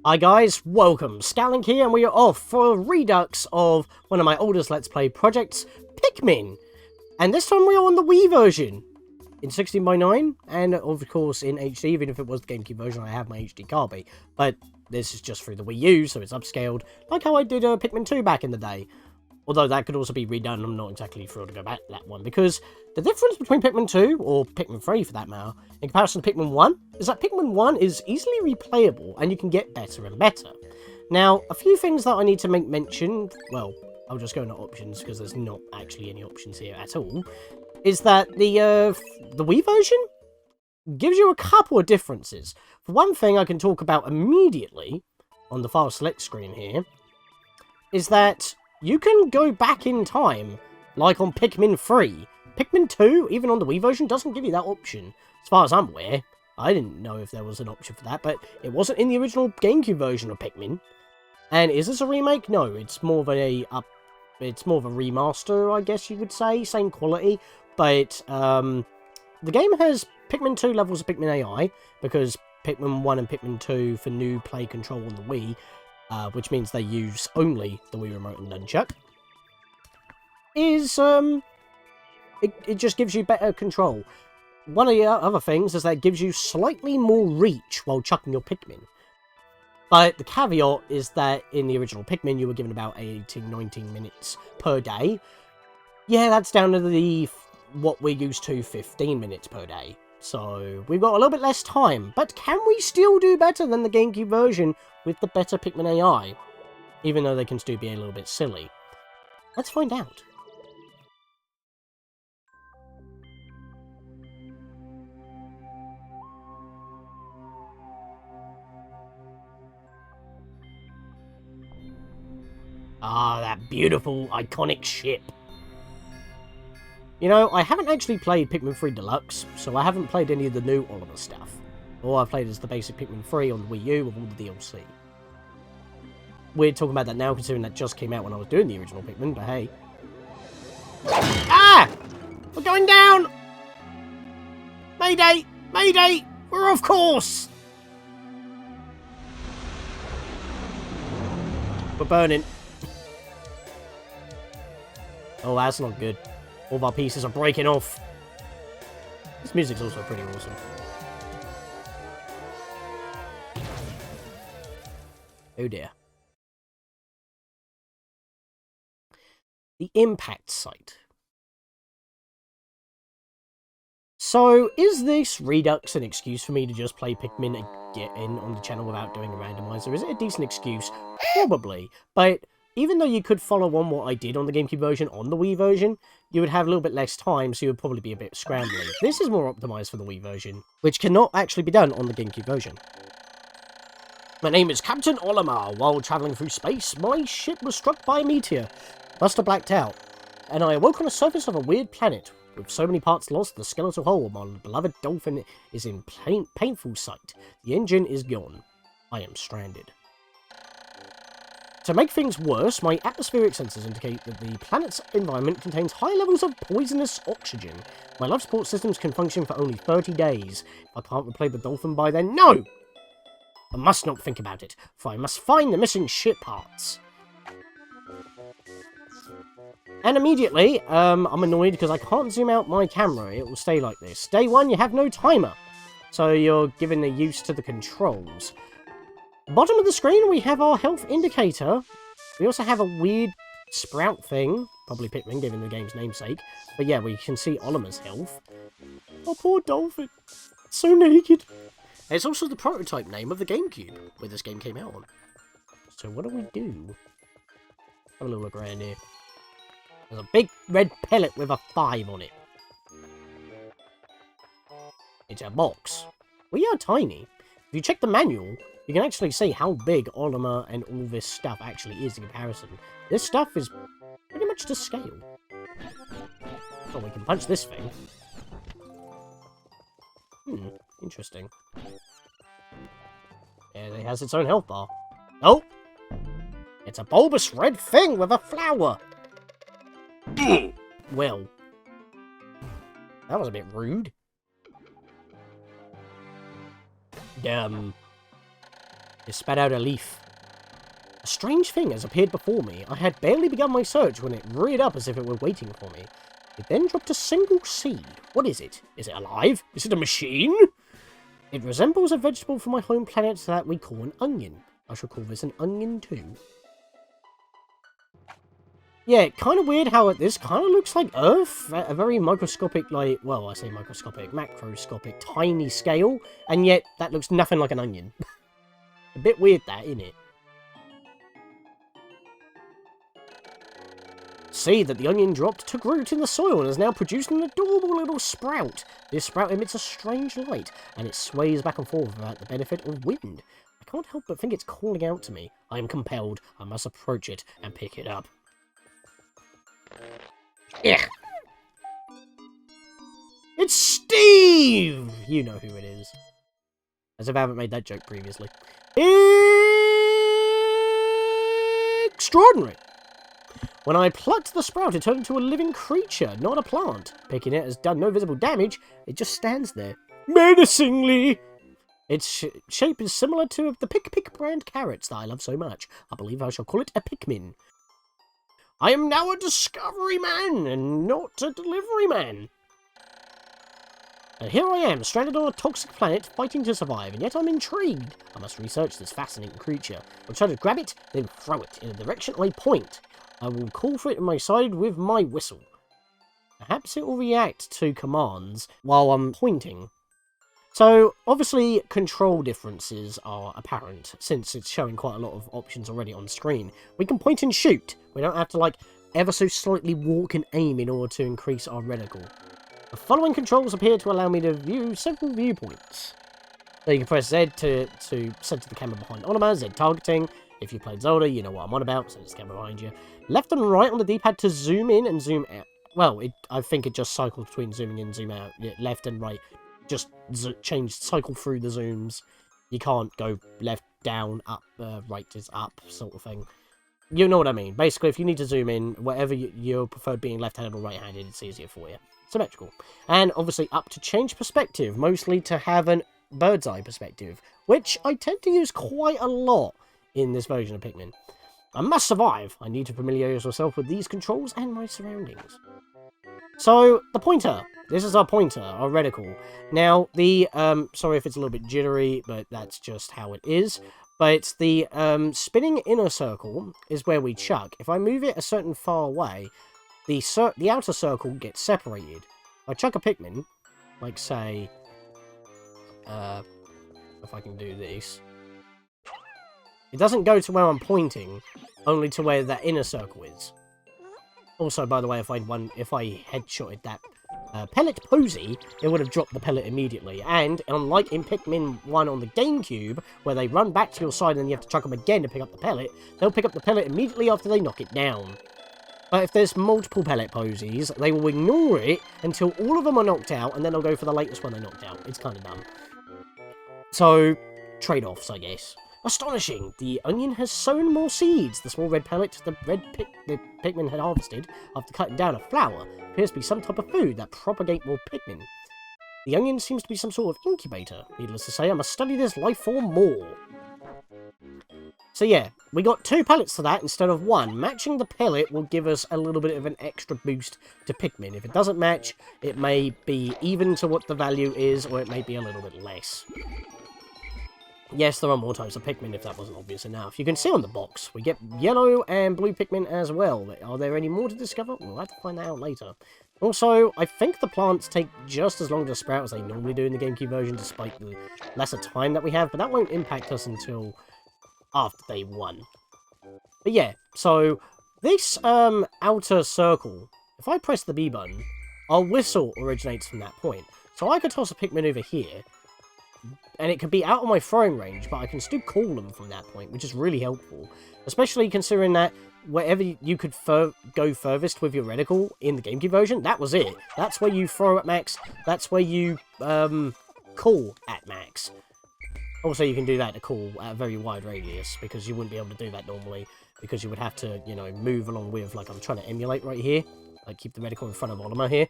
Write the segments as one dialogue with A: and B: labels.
A: Hi guys, welcome. Scatlink here, and we are off for a redux of one of my oldest Let's Play projects, Pikmin. And this time we are on the Wii version, in 16:9, and of course in HD, even if it was the GameCube version, I have my HD copy. But this is just through the Wii U, so it's upscaled, like how I did Pikmin 2 back in the day. Although that could also be redone, I'm not exactly thrilled to go back to that one, because the difference between Pikmin 2, or Pikmin 3 for that matter, in comparison to Pikmin 1, is that Pikmin 1 is easily replayable, and you can get better and better. Now, a few things that I need to make mention, well, I'll just go into options, because there's not actually any options here at all, is that the Wii version gives you a couple of differences. For one thing I can talk about immediately, on the file select screen here, is that you can go back in time, like on Pikmin 3. Pikmin 2, even on the Wii version, doesn't give you that option. As far as I'm aware, I didn't know if there was an option for that, but it wasn't in the original GameCube version of Pikmin. And is this a remake? No, it's more of a remaster, I guess you would say, same quality. But the game has Pikmin 2 levels of Pikmin AI, because Pikmin 1 and Pikmin 2 for new play control on the Wii, which means they use only the Wii Remote and Nunchuck, it just gives you better control. One of the other things is that it gives you slightly more reach while chucking your Pikmin. But the caveat is that in the original Pikmin, you were given about 18-19 minutes per day. Yeah, that's down to what we're used to, 15 minutes per day. So, we've got a little bit less time, but can we still do better than the GameCube version with the better Pikmin AI? Even though they can still be a little bit silly. Let's find out. Ah, that beautiful, iconic ship. You know, I haven't actually played Pikmin 3 Deluxe, so I haven't played any of the new Olly Murs stuff. All I've played is the basic Pikmin 3 on the Wii U with all the DLC. We're talking about that now, considering that just came out when I was doing the original Pikmin, but hey. Ah! We're going down! Mayday! Mayday! We're off course! We're burning. Oh, that's not good. All of our pieces are breaking off. This music's also pretty awesome. Oh dear. The impact site. So, is this Redux an excuse for me to just play Pikmin again on the channel without doing a randomizer? Is it a decent excuse? Probably. But even though you could follow on what I did on the GameCube version on the Wii version, you would have a little bit less time, so you would probably be a bit scrambly. This is more optimized for the Wii version, which cannot actually be done on the GameCube version. My name is Captain Olly Murs. While travelling through space, my ship was struck by a meteor. Must have blacked out, and I awoke on the surface of a weird planet. With so many parts lost, the skeletal hull of my beloved dolphin is in painful sight. The engine is gone. I am stranded. To make things worse, my atmospheric sensors indicate that the planet's environment contains high levels of poisonous oxygen. My life support systems can function for only 30 days. If I can't replay the dolphin by then, no! I must not think about it, for I must find the missing ship parts. And immediately, I'm annoyed because I can't zoom out my camera. It will stay like this. Day 1, you have no timer, so you're given the use to the controls. Bottom of the screen, we have our health indicator. We also have a weird sprout thing, probably Pikmin, given the game's namesake. But yeah, we can see Olly Murs' health. Oh, poor dolphin. So naked. It's also the prototype name of the GameCube, where this game came out on. So what do we do? Have a little look around here. There's a big red pellet with a 5 on it. It's a box. We are tiny. If you check the manual, you can actually see how big Olly Murs and all this stuff actually is in comparison. This stuff is pretty much to scale. Oh, we can punch this thing. Interesting. Yeah, it has its own health bar. Oh! It's a bulbous red thing with a flower! Well, that was a bit rude. It spat out a leaf. A strange thing has appeared before me. I had barely begun my search when it reared up as if it were waiting for me. It then dropped a single seed. What is it? Is it alive? Is it a machine? It resembles a vegetable from my home planet that we call an onion. I shall call this an onion too. Yeah, kind of weird how this kind of looks like Earth. A very microscopic, like, well, I say microscopic, macroscopic, tiny scale. And yet, that looks nothing like an onion. A bit weird that, isn't it? See that the onion dropped, took root in the soil, and is now producing an adorable little sprout. This sprout emits a strange light, and it sways back and forth without the benefit of wind. I can't help but think it's calling out to me. I am compelled. I must approach it and pick it up. Yeah. It's Steve! You know who it is. As if I haven't made that joke previously. Extraordinary! When I plucked the sprout, it turned into a living creature, not a plant. Picking it has done no visible damage, it just stands there. Menacingly! Its shape is similar to the Pick brand carrots that I love so much. I believe I shall call it a Pikmin. I am now a discovery man, and not a delivery man. And here I am, stranded on a toxic planet, fighting to survive, and yet I'm intrigued. I must research this fascinating creature. I'll try to grab it, then throw it in a direction I point. I will call for it in my side with my whistle. Perhaps it will react to commands while I'm pointing. So, obviously, control differences are apparent, since it's showing quite a lot of options already on screen. We can point and shoot. We don't have to, like, ever so slightly walk and aim in order to increase our reticle. The following controls appear to allow me to view several viewpoints. So you can press Z to center the camera behind Olly Murs, Z targeting. If you played Zelda, you know what I'm on about, so there's the camera behind you. Left and right on the D-pad to zoom in and zoom out. Well, I think it just cycles between zooming in and zoom out. Yeah, left and right. Just cycle through the zooms. You can't go left, down, up, right is up, sort of thing. You know what I mean. Basically, if you need to zoom in, whatever you prefer being left-handed or right-handed, it's easier for you. Symmetrical. And obviously up to change perspective, mostly to have an bird's eye perspective, which I tend to use quite a lot in this version of Pikmin. I must survive. I need to familiarize myself with these controls and my surroundings. So, the pointer. This is our pointer, our reticle. Now, sorry if it's a little bit jittery, but that's just how it is. But the spinning inner circle is where we chuck. If I move it a certain far away, the outer circle gets separated. If I chuck a Pikmin, like say, if I can do this, it doesn't go to where I'm pointing, only to where that inner circle is. Also, by the way, if I headshotted that pellet posy, it would have dropped the pellet immediately. And unlike in Pikmin 1 on the GameCube, where they run back to your side and you have to chuck them again to pick up the pellet, they'll pick up the pellet immediately after they knock it down. But if there's multiple pellet posies, they will ignore it until all of them are knocked out, and then they'll go for the latest one they knocked out. It's kind of dumb. So, trade-offs, I guess. Astonishing! The onion has sown more seeds. The small red pellet the Pikmin had harvested after cutting down a flower appears to be some type of food that propagate more Pikmin. The onion seems to be some sort of incubator. Needless to say, I must study this life form more. So yeah, we got 2 pellets to that instead of 1. Matching the pellet will give us a little bit of an extra boost to Pikmin. If it doesn't match, it may be even to what the value is, or it may be a little bit less. Yes, there are more types of Pikmin, if that wasn't obvious enough. You can see on the box, we get yellow and blue Pikmin as well. Are there any more to discover? We'll have to find that out later. Also, I think the plants take just as long to sprout as they normally do in the GameCube version, despite the lesser time that we have, but that won't impact us until after day 1. But yeah, so this outer circle, if I press the B button, our whistle originates from that point. So I could toss a Pikmin over here, and it could be out of my throwing range, but I can still call them from that point, which is really helpful. Especially considering that wherever you could go furthest with your reticle in the GameCube version, that was it. That's where you throw at max, that's where you call at max. Also, you can do that to call at a very wide radius, because you wouldn't be able to do that normally, because you would have to, you know, move along with, like I'm trying to emulate right here, like keep the reticle in front of Olly Murs here.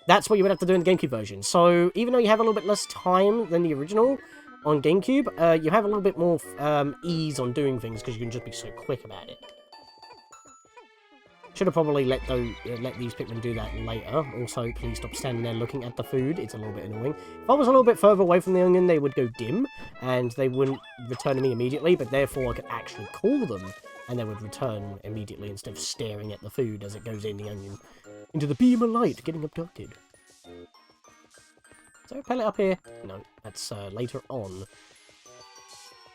A: That's what you would have to do in the GameCube version. So, even though you have a little bit less time than the original, on GameCube, you have a little bit more ease on doing things because you can just be so quick about it. Should have probably let these Pikmin do that later. Also, please stop standing there looking at the food. It's a little bit annoying. If I was a little bit further away from the onion, they would go dim, and they wouldn't return to me immediately, but therefore I could actually call them, and they would return immediately instead of staring at the food as it goes in the onion. Into the beam of light, getting abducted. Is there a pellet up here? No, that's later on.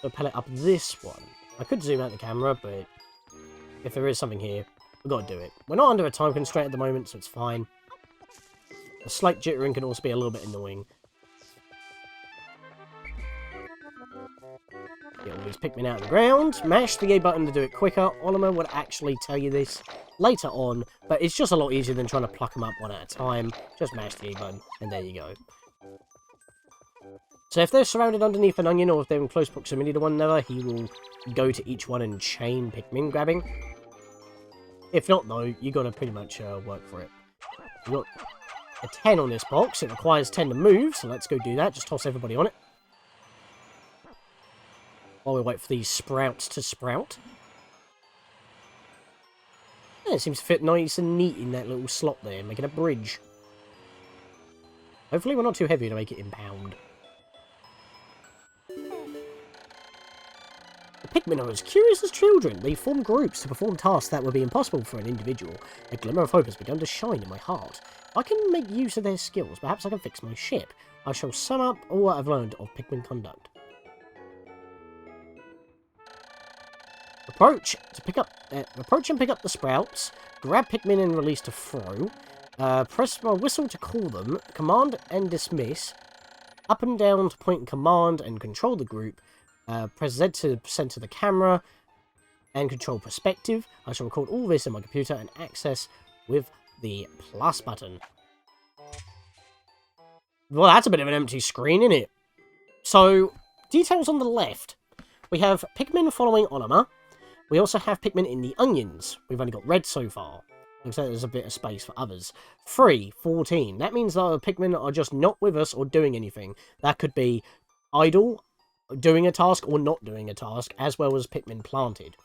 A: So a pellet up this one. I could zoom out the camera, but if there is something here, we've got to do it. We're not under a time constraint at the moment, so it's fine. A slight jittering can also be a little bit annoying. Get all these Pikmin out of the ground. Mash the A button to do it quicker. Olly Murs would actually tell you this later on, but it's just a lot easier than trying to pluck them up one at a time. Just mash the A button, and there you go. So if they're surrounded underneath an onion, or if they're in close proximity to one another, he will go to each one and chain Pikmin grabbing. If not, though, you got to pretty much work for it. We've got a 10 on this box. It requires 10 to move, so let's go do that. Just toss everybody on it. While we wait for these sprouts to sprout. Yeah, it seems to fit nice and neat in that little slot there, making a bridge. Hopefully we're not too heavy to make it impound. The Pikmin are as curious as children. They form groups to perform tasks that would be impossible for an individual. A glimmer of hope has begun to shine in my heart. If I can make use of their skills, perhaps I can fix my ship. I shall sum up all that I've learned of Pikmin conduct. Approach and pick up the sprouts. Grab Pikmin and release to throw. Press my whistle to call them. Command and dismiss. Up and down to point and command and control the group. Press Z to center the camera and control perspective. I shall record all this in my computer and access with the plus button. Well, that's a bit of an empty screen, isn't it? So, details on the left. We have Pikmin following Olly Murs. We also have Pikmin in the onions. We've only got red so far. Looks like there's a bit of space for others. 3, 14. That means that the Pikmin are just not with us or doing anything. That could be idle, doing a task or not doing a task, as well as Pikmin planted.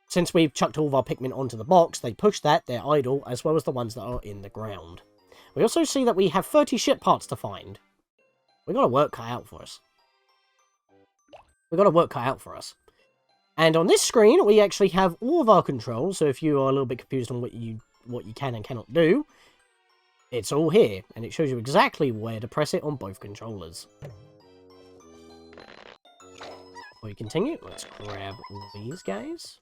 A: Since we've chucked all of our Pikmin onto the box, they push that, they're idle, as well as the ones that are in the ground. We also see that we have 30 ship parts to find. We've got a work cut out for us. We've got a work cut out for us. And on this screen, we actually have all of our controls, so if you are a little bit confused on what you can and cannot do, it's all here, and it shows you exactly where to press it on both controllers. Before we continue, let's grab all these guys.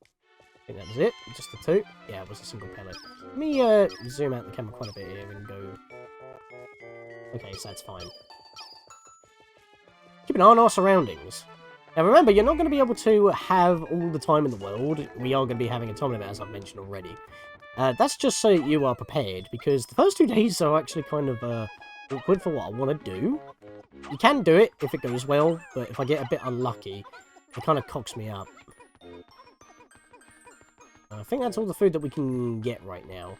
A: I think that was it, just the two. Yeah, it was a single pellet. Let me zoom out the camera quite a bit here and go... Okay, so that's fine. Keep an eye on our surroundings. Now remember, you're not going to be able to have all the time in the world. We are going to be having a time limit, as I've mentioned already. That's just so you are prepared, because the first 2 days are actually kind of awkward for what I want to do. You can do it if it goes well, but if I get a bit unlucky, it kind of cocks me up. I think that's all the food that we can get right now.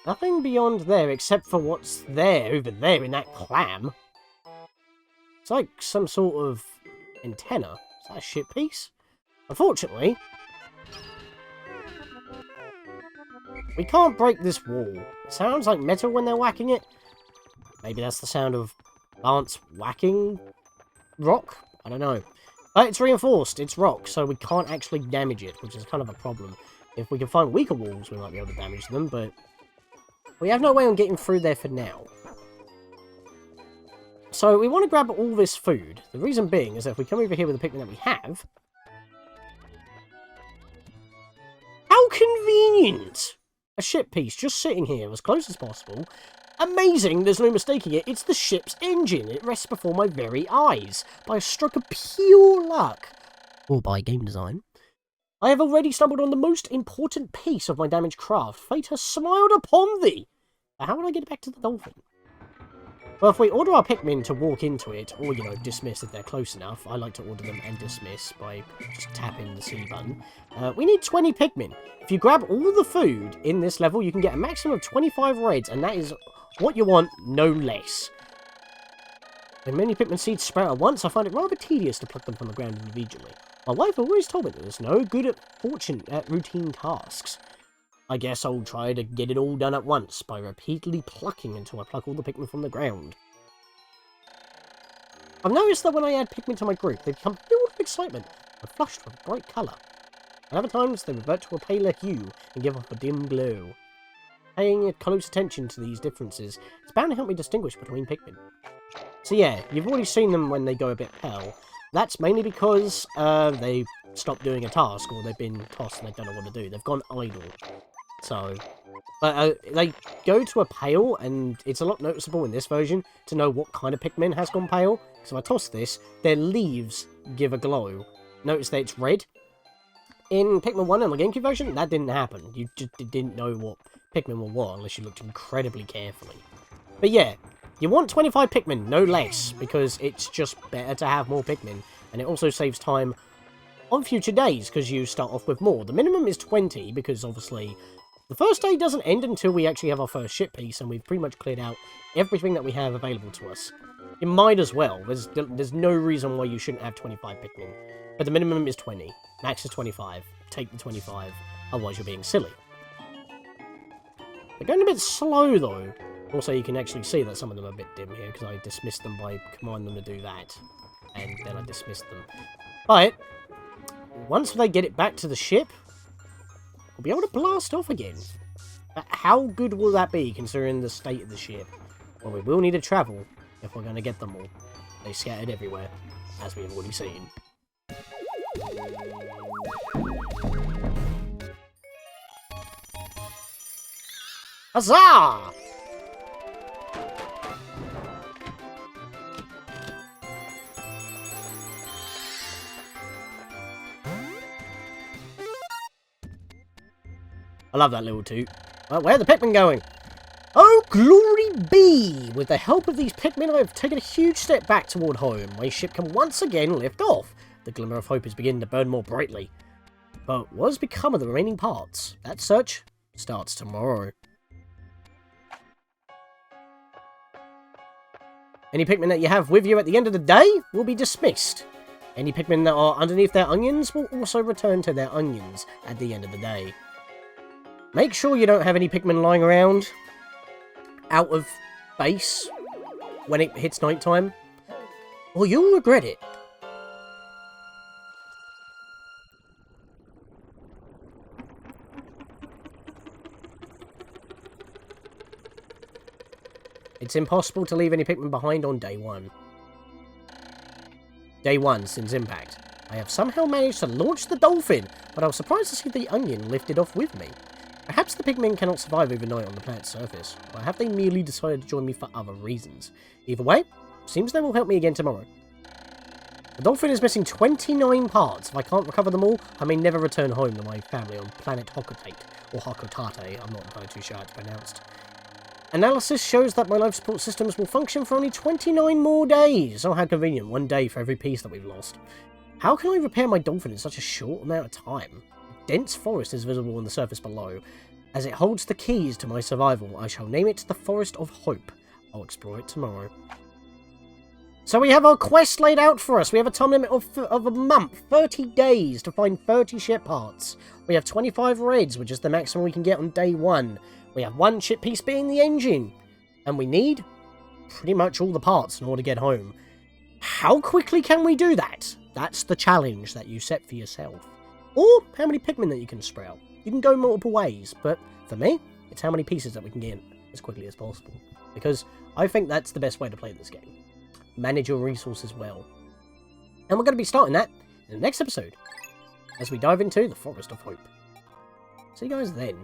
A: Nothing beyond there except for what's there, over there in that clam. It's like some sort of antenna. Is that a ship piece? Unfortunately, we can't break this wall. It sounds like metal when they're whacking it. Maybe that's the sound of Lance whacking rock? I don't know. It's reinforced. It's rock, so we can't actually damage it, which is kind of a problem. If we can find weaker walls, we might be able to damage them, but we have no way on getting through there for now. So we want to grab all this food. The reason being is that if we come over here with the Pikmin that we have... How convenient! A ship piece just sitting here as close as possible. Amazing, there's no mistaking it. It's the ship's engine. It rests before my very eyes. By a stroke of pure luck. Or by game design. I have already stumbled on the most important piece of my damaged craft. Fate has smiled upon thee. How would I get back to the dolphin? Well, if we order our Pikmin to walk into it, or, you know, dismiss if they're close enough, I like to order them and dismiss by just tapping the C button, we need 20 Pikmin. If you grab all the food in this level, you can get a maximum of 25 reds, and that is what you want, no less. When many Pikmin seeds sprout at once, I find it rather tedious to pluck them from the ground individually. My wife always told me that there's no good at routine tasks. I guess I'll try to get it all done at once by repeatedly plucking until I pluck all the Pikmin from the ground. I've noticed that when I add Pikmin to my group, they become filled with excitement and flushed with bright colour. At other times, they revert to a paler hue and give off a dim glow. Paying close attention to these differences is bound to help me distinguish between Pikmin. So yeah, you've already seen them when they go a bit pale. That's mainly because they stopped doing a task, or they've been tossed and they don't know what to do. They've gone idle. So, but they go to a pale, and it's a lot noticeable in this version to know what kind of Pikmin has gone pale. So if I toss this, their leaves give a glow. Notice that it's red. In Pikmin 1 and the GameCube version, that didn't happen. You just didn't know what Pikmin were what unless you looked incredibly carefully. But yeah, you want 25 Pikmin, no less, because it's just better to have more Pikmin, and it also saves time on future days, because you start off with more. The minimum is 20, because obviously the first day doesn't end until we actually have our first ship piece, and we've pretty much cleared out everything that we have available to us. You might as well. There's no reason why you shouldn't have 25 Pikmin. But the minimum is 20. Max is 25. Take the 25, otherwise you're being silly. They're going a bit slow, though. Also, you can actually see that some of them are a bit dim here, because I dismissed them by commanding them to do that. And then I dismissed them. But once they get it back to the ship, we'll be able to blast off again. But how good will that be, considering the state of the ship? Well, we will need to travel if we're going to get them all. They scattered everywhere, as we have already seen. Huzzah! I love that little toot. Well, where are the Pikmin going? Oh, glory be! With the help of these Pikmin, I have taken a huge step back toward home. My ship can once again lift off. The glimmer of hope is beginning to burn more brightly. But what has become of the remaining parts? That search starts tomorrow. Any Pikmin that you have with you at the end of the day will be dismissed. Any Pikmin that are underneath their onions will also return to their onions at the end of the day. Make sure you don't have any Pikmin lying around out of base when it hits nighttime, or you'll regret it. It's impossible to leave any Pikmin behind on day one. Day one since impact. I have somehow managed to launch the dolphin, but I was surprised to see the onion lifted off with me. Perhaps the Pikmin cannot survive overnight on the planet's surface, or have they merely decided to join me for other reasons? Either way, seems they will help me again tomorrow. The dolphin is missing 29 parts. If I can't recover them all, I may never return home to my family on planet Hokotate, or Hokotate, I'm not entirely too sure how it's pronounced. Analysis shows that my life support systems will function for only 29 more days. Oh, how convenient, 1 day for every piece that we've lost. How can I repair my dolphin in such a short amount of time? Dense forest is visible on the surface below. As it holds the keys to my survival, I shall name it the Forest of Hope. I'll explore it tomorrow. So we have our quest laid out for us. We have a time limit of a month, 30 days to find 30 ship parts. We have 25 reds, which is the maximum we can get on day 1. We have 1 ship piece being the engine. And we need pretty much all the parts in order to get home. How quickly can we do that? That's the challenge that you set for yourself. Or how many Pikmin that you can sprout. You can go multiple ways, but for me, it's how many pieces that we can get as quickly as possible. Because I think that's the best way to play this game. Manage your resources well. And we're going to be starting that in the next episode, as we dive into the Forest of Hope. See you guys then.